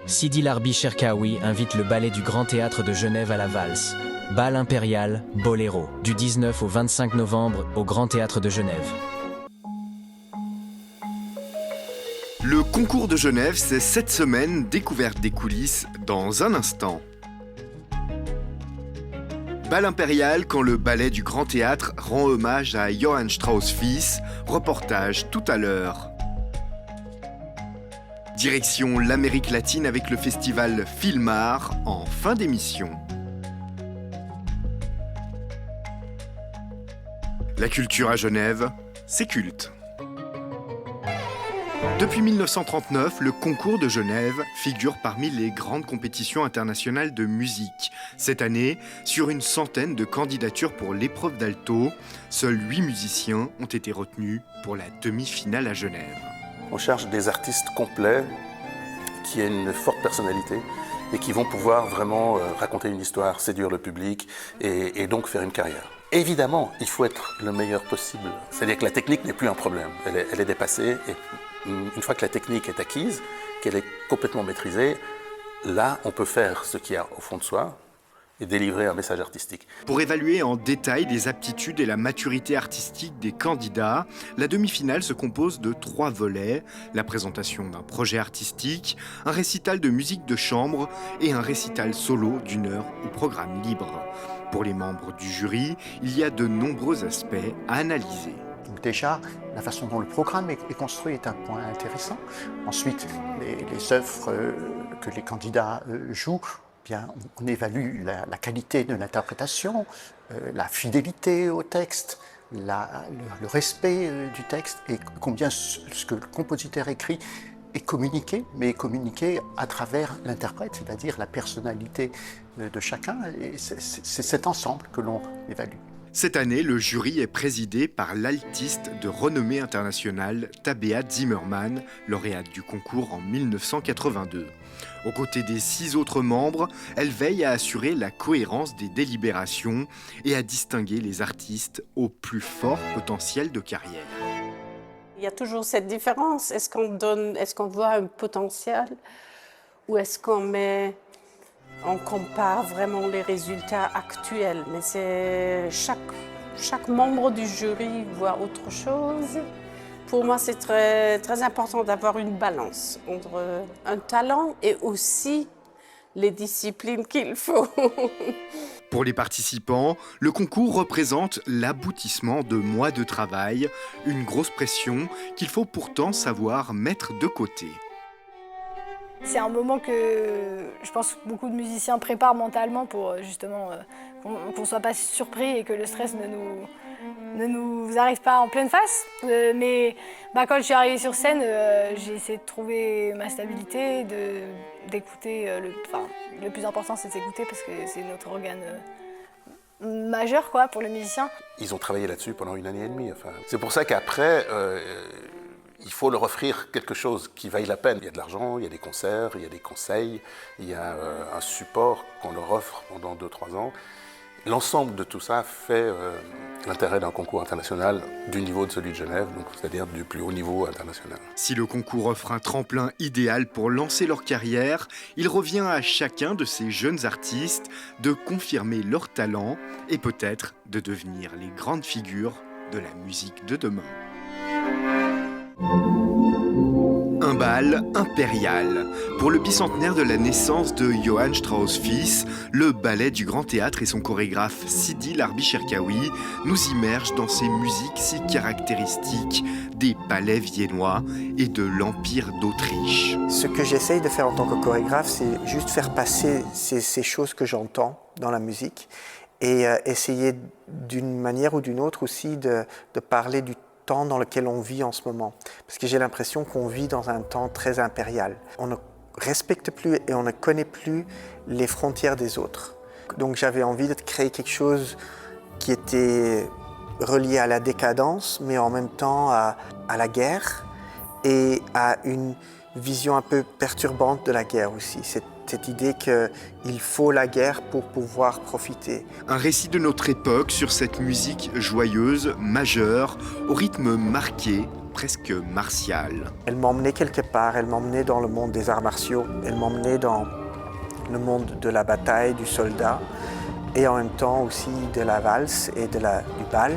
Sidi Larbi Cherkaoui invite le ballet du Grand Théâtre de Genève à la valse. Bal impérial, Boléro, du 19 au 25 novembre au Grand Théâtre de Genève. Le concours de Genève, c'est cette semaine, découverte des coulisses dans un instant. Bal impérial quand le ballet du Grand Théâtre rend hommage à Johann Strauss fils, reportage tout à l'heure. Direction l'Amérique latine avec le festival Filmar en fin d'émission. La culture à Genève, c'est culte. Depuis 1939, le concours de Genève figure parmi les grandes compétitions internationales de musique. Cette année, sur une centaine de candidatures pour l'épreuve d'alto, seuls 8 musiciens ont été retenus pour la demi-finale à Genève. On cherche des artistes complets qui aient une forte personnalité et qui vont pouvoir vraiment raconter une histoire, séduire le public et donc faire une carrière. Évidemment, il faut être le meilleur possible. C'est-à-dire que la technique n'est plus un problème, elle est dépassée. Et une fois que la technique est acquise, qu'elle est complètement maîtrisée, là, on peut faire ce qu'il y a au fond de soi et délivrer un message artistique. Pour évaluer en détail les aptitudes et la maturité artistique des candidats, la demi-finale se compose de 3 volets, la présentation d'un projet artistique, un récital de musique de chambre et un récital solo d'1 heure au programme libre. Pour les membres du jury, il y a de nombreux aspects à analyser. Donc déjà, la façon dont le programme est construit est un point intéressant. Ensuite, les œuvres que les candidats jouent, bien, on évalue la qualité de l'interprétation, la fidélité au texte, le respect du texte et combien ce que le compositeur écrit est communiqué, mais communiqué à travers l'interprète, c'est-à-dire la personnalité de chacun. Et c'est cet ensemble que l'on évalue. Cette année, le jury est présidé par l'altiste de renommée internationale Tabea Zimmermann, lauréate du concours en 1982. Aux côtés des 6 autres membres, elle veille à assurer la cohérence des délibérations et à distinguer les artistes au plus fort potentiel de carrière. Il y a toujours cette différence. Est-ce qu'on voit un potentiel ou est-ce on compare vraiment les résultats actuels? Mais c'est chaque membre du jury voit autre chose. Pour moi, c'est très, très important d'avoir une balance entre un talent et aussi les disciplines qu'il faut. Pour les participants, le concours représente l'aboutissement de mois de travail, une grosse pression qu'il faut pourtant savoir mettre de côté. C'est un moment que je pense que beaucoup de musiciens préparent mentalement pour justement qu'on ne soit pas surpris et que le stress ne nous arrive pas en pleine face. Mais quand je suis arrivée sur scène, j'ai essayé de trouver ma stabilité, d'écouter. Le plus important, c'est de s'écouter parce que c'est notre organe majeur pour le musicien. Ils ont travaillé là-dessus pendant 1 année et demie. C'est pour ça qu'après, il faut leur offrir quelque chose qui vaille la peine. Il y a de l'argent, il y a des concerts, il y a des conseils, il y a un support qu'on leur offre pendant 2-3 ans. L'ensemble de tout ça fait l'intérêt d'un concours international du niveau de celui de Genève, donc c'est-à-dire du plus haut niveau international. Si le concours offre un tremplin idéal pour lancer leur carrière, il revient à chacun de ces jeunes artistes de confirmer leur talent et peut-être de devenir les grandes figures de la musique de demain. Un bal impérial. Pour le bicentenaire de la naissance de Johann Strauss fils, le ballet du Grand Théâtre et son chorégraphe Sidi Larbi Cherkaoui nous immergent dans ces musiques si caractéristiques des palais viennois et de l'Empire d'Autriche. Ce que j'essaye de faire en tant que chorégraphe, c'est juste faire passer ces choses que j'entends dans la musique et essayer d'une manière ou d'une autre aussi de parler du temps dans lequel on vit en ce moment. Parce que j'ai l'impression qu'on vit dans un temps très impérial. On ne respecte plus et on ne connaît plus les frontières des autres. Donc j'avais envie de créer quelque chose qui était relié à la décadence, mais en même temps à la guerre et à une vision un peu perturbante de la guerre aussi. Cette idée qu'il faut la guerre pour pouvoir profiter. Un récit de notre époque sur cette musique joyeuse, majeure, au rythme marqué presque martiale. Elle m'emmenait quelque part, elle m'emmenait dans le monde des arts martiaux, elle m'emmenait dans le monde de la bataille, du soldat, et en même temps aussi de la valse et du bal,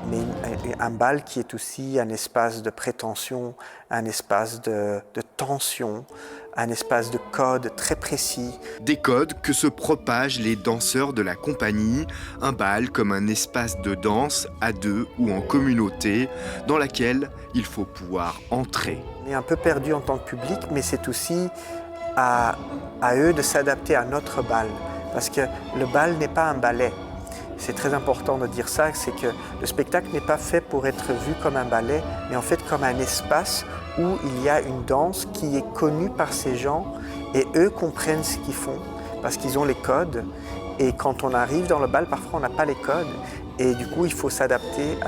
mais un bal qui est aussi un espace de prétention, un espace de tension, un espace de code très précis. Des codes que se propagent les danseurs de la compagnie, un bal comme un espace de danse à deux ou en communauté dans laquelle il faut pouvoir entrer. On est un peu perdu en tant que public, mais c'est aussi à eux de s'adapter à notre bal, parce que le bal n'est pas un ballet. C'est très important de dire ça, c'est que le spectacle n'est pas fait pour être vu comme un ballet, mais en fait comme un espace où il y a une danse qui est connue par ces gens et eux comprennent ce qu'ils font parce qu'ils ont les codes. Et quand on arrive dans le bal, parfois on n'a pas les codes et du coup il faut s'adapter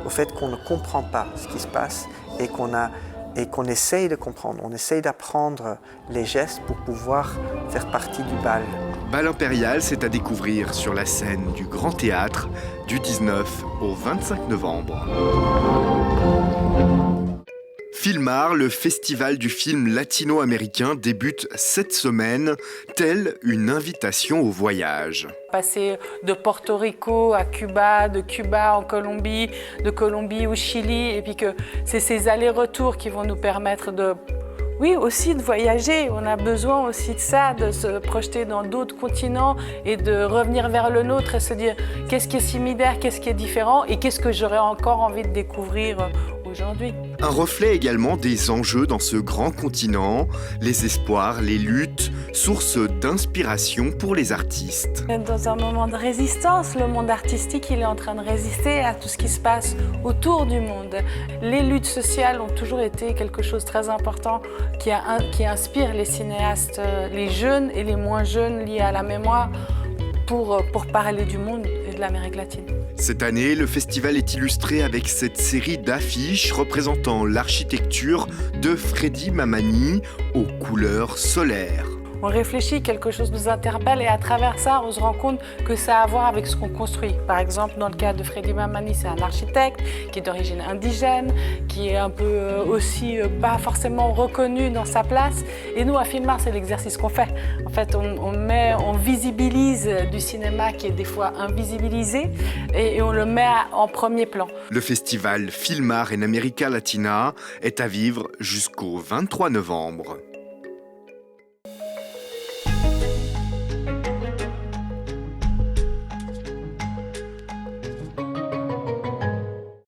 au fait qu'on ne comprend pas ce qui se passe et qu'on essaye de comprendre. On essaye d'apprendre les gestes pour pouvoir faire partie du bal. Bal impérial, c'est à découvrir sur la scène du Grand Théâtre du 19 au 25 novembre. Filmar, le festival du film latino-américain, débute cette semaine, telle une invitation au voyage. Passer de Porto Rico à Cuba, de Cuba en Colombie, de Colombie au Chili, et puis que c'est ces allers-retours qui vont nous permettre de... Oui, aussi de voyager. On a besoin aussi de ça, de se projeter dans d'autres continents et de revenir vers le nôtre et se dire qu'est-ce qui est similaire, qu'est-ce qui est différent et qu'est-ce que j'aurais encore envie de découvrir aujourd'hui. Un reflet également des enjeux dans ce grand continent, les espoirs, les luttes, source d'inspiration pour les artistes. Dans un moment de résistance, le monde artistique il est en train de résister à tout ce qui se passe autour du monde. Les luttes sociales ont toujours été quelque chose de très important qui inspire les cinéastes, les jeunes et les moins jeunes liés à la mémoire pour parler du monde et de l'Amérique latine. Cette année, le festival est illustré avec cette série d'affiches représentant l'architecture de Freddy Mamani aux couleurs solaires. On réfléchit, quelque chose nous interpelle et à travers ça, on se rend compte que ça a à voir avec ce qu'on construit. Par exemple, dans le cas de Freddy Mamani, c'est un architecte qui est d'origine indigène, qui est un peu aussi pas forcément reconnu dans sa place. Et nous, à Filmar, c'est l'exercice qu'on fait. En fait, on visibilise du cinéma qui est des fois invisibilisé et on le met en premier plan. Le festival Filmar en América Latina est à vivre jusqu'au 23 novembre.